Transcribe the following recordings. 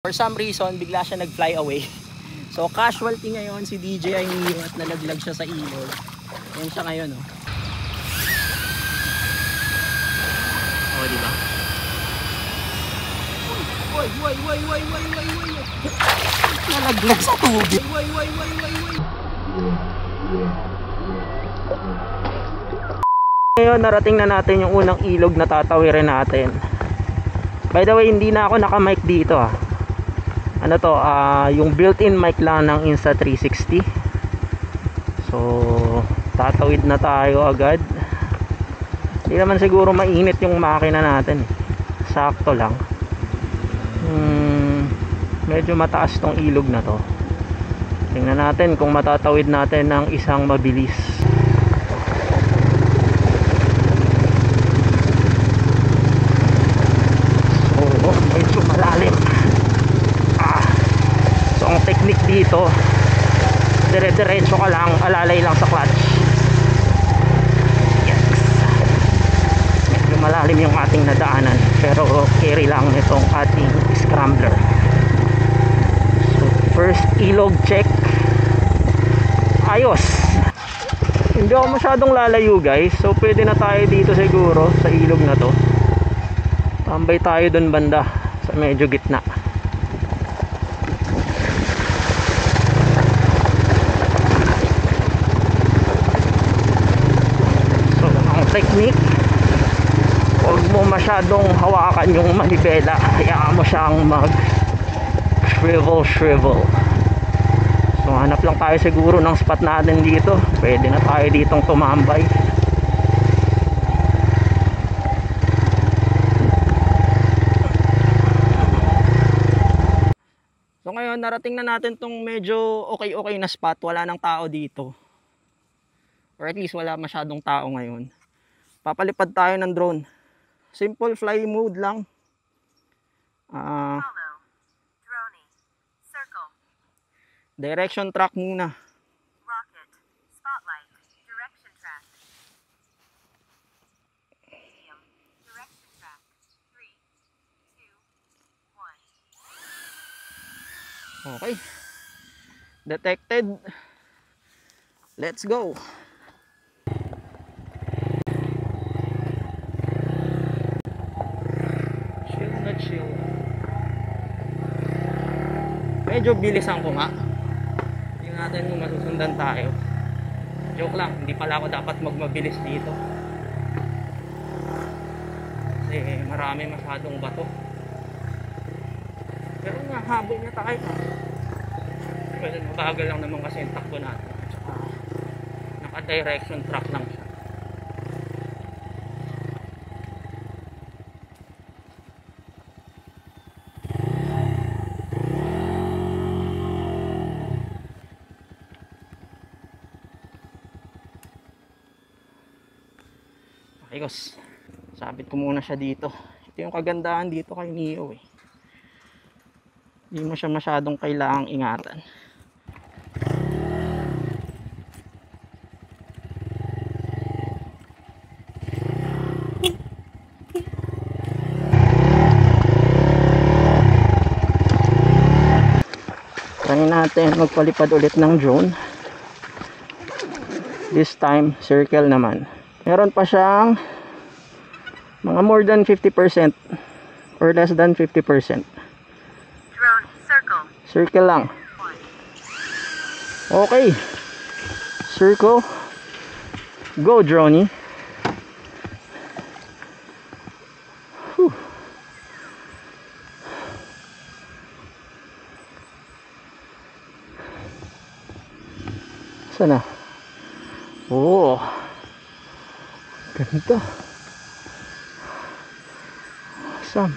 For some reason, bigla siya nag-fly away. So, casualty ngayon si DJ ay at nalaglag siya sa ilog. Ayan siya ngayon, oh. Oh, di ba? Uy! Nalaglag sa tubig. Ngayon, narating na natin yung unang ilog na tatawirin natin. By the way, hindi na ako naka-mic dito, ah. Ano to, yung built-in mic lang ng Insta360. So, tatawid na tayo agad. Hindi naman siguro mainit yung makina natin. Sakto lang. Medyo mataas tong ilog na to. Tingnan natin kung matatawid natin ng isang mabilis. So, medyo malalim. So, ang technique dito, dire-diretso ka lang, alalay lang sa clutch. Yes. Medyo malalim yung ating nadaanan, pero carry lang itong ating scrambler. So, first ilog check. Ayos. Hindi ako masyadong lalayo, guys. So, pwede na tayo dito siguro sa ilog na to. Tambay tayo dun banda sa medyo gitna. Technique, huwag mo masyadong hawakan yung manibela, hayaan mo siyang mag shrivel. So hanap lang tayo siguro ng spot natin dito, pwede na tayo ditong tumambay. So ngayon narating na natin tong medyo okay na spot, wala nang tao dito, or at least wala masyadong tao ngayon. Papalipad tayo ng drone. Simple fly mode lang. Direction track muna. Rocket, spotlight, direction track. Medium, direction track. 3, 2, 1. Okay. Detected. Let's go. Chill. Medyo bilisan ko nga. Tingnan natin kung masusundan tayo. Joke lang, hindi pala ako dapat magmabilis dito. Kasi marami masyadong bato. Pero nahabol niya tayo. Well, mabagal lang naman kasi yung takbo natin. Tsaka naka-direction track lang siya. Ayos, sabit ko muna siya dito. Ito yung kagandahan dito kay Neo, eh. Hindi mo siya masyadong kailangang ingatan. Try natin magpalipad ulit ng drone. This time circle naman. Meron pa siyang mga more than 50% or less than 50%. Drone, circle. Circle lang. Okay. Circle. Go, droney. Whew. Sana. Oh. Ganda. Awesome.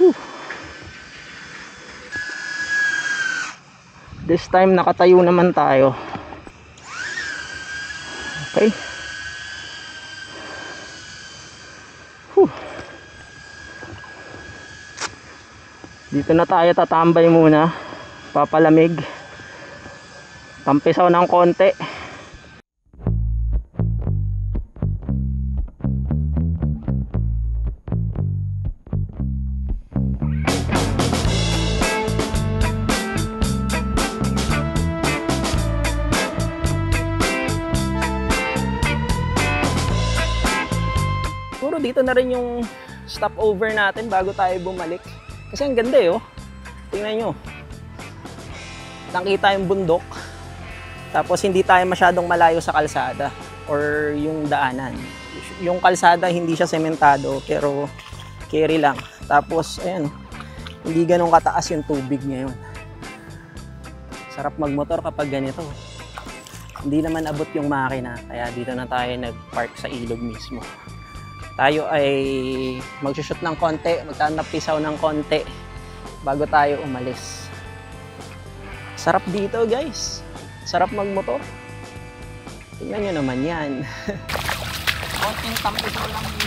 Whew. This time nakatayo naman tayo. Okay. Whew. Dito na tayo tatambay muna. Papalamig. Tampisaw ng konti. dito na rin yung stopover natin bago tayo bumalik. Kasi ang ganda oh. Tingnan nyo. Nakita yung bundok. Tapos hindi tayo masyadong malayo sa kalsada or yung daanan. Yung kalsada hindi siya sementado pero carry lang. Tapos ayan, hindi ganun kataas yung tubig ngayon. Sarap magmotor kapag ganito. Hindi naman abot yung makina, kaya dito na tayo nag-park sa ilog mismo. Tayo ay magsushoot ng konti, magtanapisaw ng konti bago tayo umalis. Sarap dito guys. Sarap magmotor. Tingnan nyo naman yan. Konting tampisaw lang yun.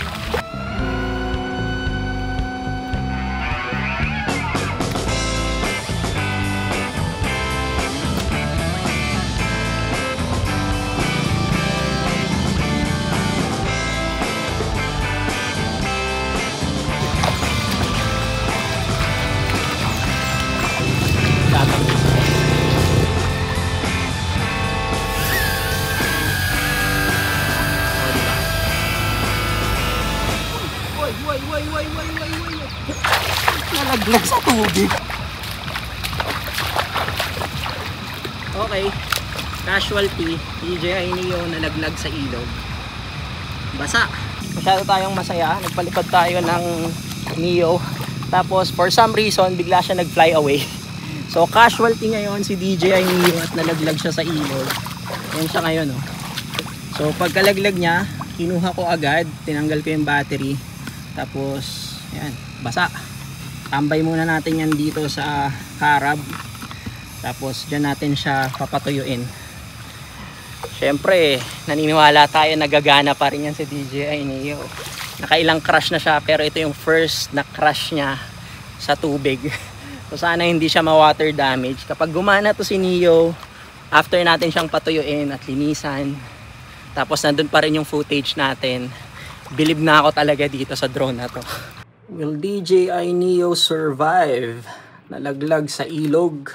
Nalaglag sa tubig. Okay. Casualty. DJI Neo nalaglag sa ilog. Basa. Masyado tayong masaya. Nagpalipad tayo ng Neo. Tapos for some reason bigla siya nag-fly away. So casualty ngayon si DJI Neo at nalaglag siya sa ilog. Yan siya ngayon oh. So pagkalaglag niya, kinuha ko agad, tinanggal ko yung battery. Tapos yan, basa. Tambay muna natin yan dito sa harab. Tapos dyan natin siya papatuyuin. Syempre, naniniwala tayo nagagana pa rin yan si DJI Neo. Nakailang crash na siya pero ito yung first na crash niya sa tubig. So sana hindi siya ma-water damage. Kapag gumana to si Neo, after natin siyang patuyuin at linisan, tapos nandun pa rin yung footage natin, believe na ako talaga dito sa drone na to. Will DJI Neo survive? Nalaglag sa ilog.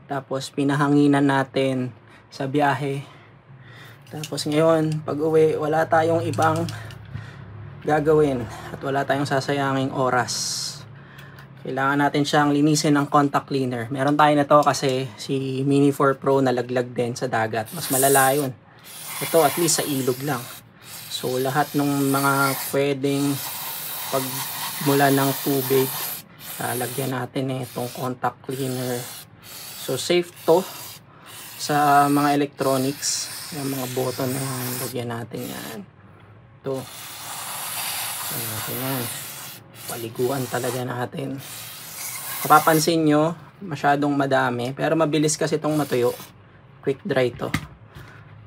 Tapos pinahanginan natin sa biyahe. Tapos ngayon, pag uwi, wala tayong ibang gagawin. At wala tayong sasayanging oras. Kailangan natin siyang linisin ng contact cleaner. Meron tayo na to kasi si Mini 4 Pro nalaglag din sa dagat. Mas malala yun. Ito at least sa ilog lang. So lahat ng mga pwedeng pagmula ng tubig, lalagyan natin itong contact cleaner. So safe to sa mga electronics. Yung mga button na yan, lagyan natin yan. Ito. Yan. Paliguan talaga natin. Kapapansin nyo, masyadong madami. Pero mabilis kasi itong matuyo. Quick dry to.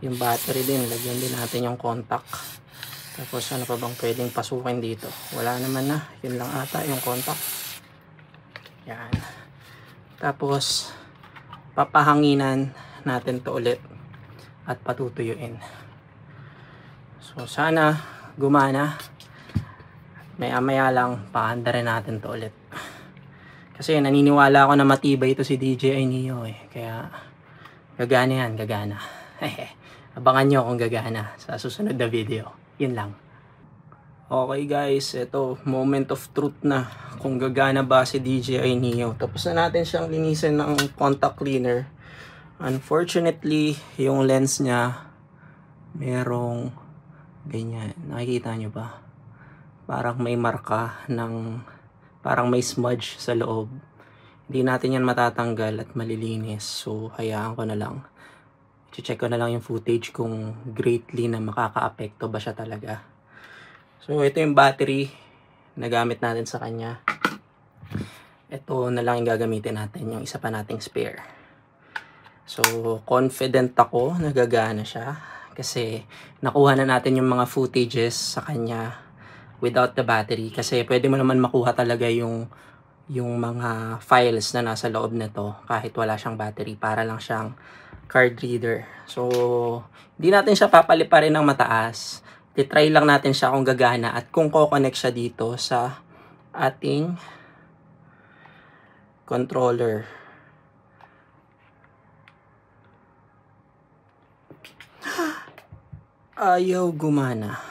Yung battery din, lagyan din natin yung contact. Tapos ano pa bang pwedeng pasukin dito? Wala naman na. Yun lang ata yung contact. Yan. Tapos papahanginan natin to ulit at patutuyuin. So sana gumana. Maya-maya lang paanda rin natin to ulit. Kasi naniniwala ako na matibay ito si DJI Neo eh. Kaya gagana yan, gagana. Abangan nyo kung gagana sa susunod na video. Yun lang. Okay guys, ito moment of truth na kung gagana ba si DJI Neo. Tapos na natin siyang linisin ng contact cleaner. Unfortunately, yung lens niya merong ganyan. Nakikita nyo ba? Parang may marka ng parang may smudge sa loob. Hindi natin yan matatanggal at malilinis. So, hayaan ko na lang. I-check ko na lang yung footage kung greatly na makaka-apekto ba siya talaga. So, ito yung battery na gamit natin sa kanya. Ito na lang yung gagamitin natin, yung isa pa nating spare. So, confident ako na gagana siya. Kasi, nakuha na natin yung mga footages sa kanya without the battery. Kasi, pwede mo naman makuha talaga yung mga files na nasa loob nito kahit wala siyang battery. Para lang siyang card reader. So, hindi natin siya papaliparin ng mataas. Titry lang natin siya kung gagana at kung ko-connect siya dito sa ating controller. Ayaw gumana.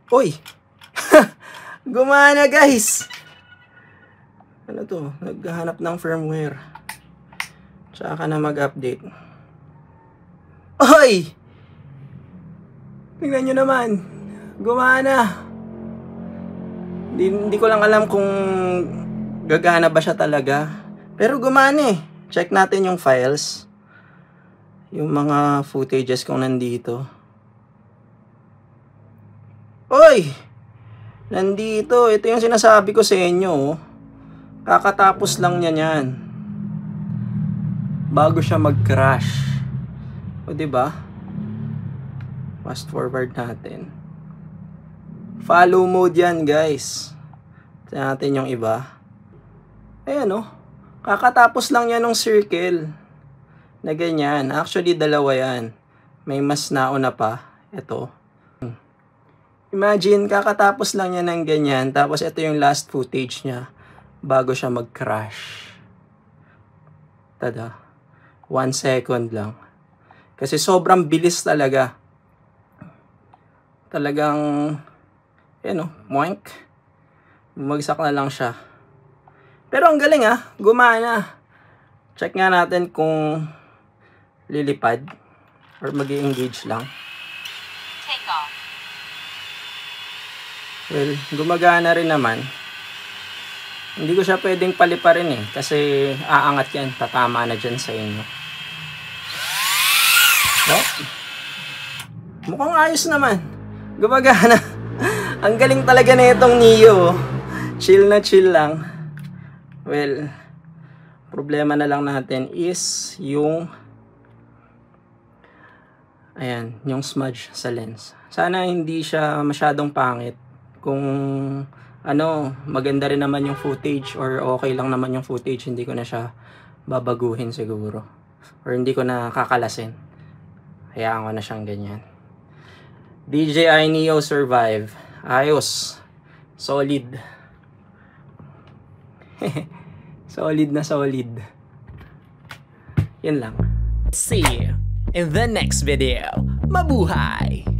Uy! Gumana guys. Ano to? Naghahanap ng firmware. Tsaka na mag-update. Oy! Tingnan nyo naman. Gumana. Hindi ko lang alam kung gagana ba siya talaga. Pero gumana eh. Check natin yung files. Yung mga footages kung nandito. Oy! Nandito. Ito yung sinasabi ko sa inyo. Oh. Kakatapos lang niya yan. Bago siya mag-crash. O diba? Fast forward natin. Follow mode yan guys. Tignan natin yung iba. Ayan o. Kakatapos lang yan ng circle. Na ganyan. Actually dalawa yan. May mas nauna pa. Ito. Imagine kakatapos lang yan ng ganyan. Tapos ito yung last footage niya. Bago siya mag-crash. Tada. 1 second lang. Kasi sobrang bilis talaga. Talagang moink. Bumagsak na lang siya. Pero ang galing gumana. Check nga natin kung lilipad or mag-i-engage lang. Take off. Well, gumagana rin naman. Hindi ko siya pwedeng paliparin kasi aangat yan. Tatama na dyan sa inyo. Oh. Mukhang ayos naman. Gumagana. Ang galing talaga na itong Neo. Chill na chill lang. Well, problema na lang natin is yung yung smudge sa lens. Sana hindi siya masyadong pangit. Kung maganda rin naman yung footage or okay lang naman yung footage, hindi ko na siya babaguhin siguro. Or hindi ko na kakalasin. Hayaan ko na siyang ganyan. DJI Neo Survive. Ayos. Solid. Solid na solid. Yan lang. See you in the next video. Mabuhay!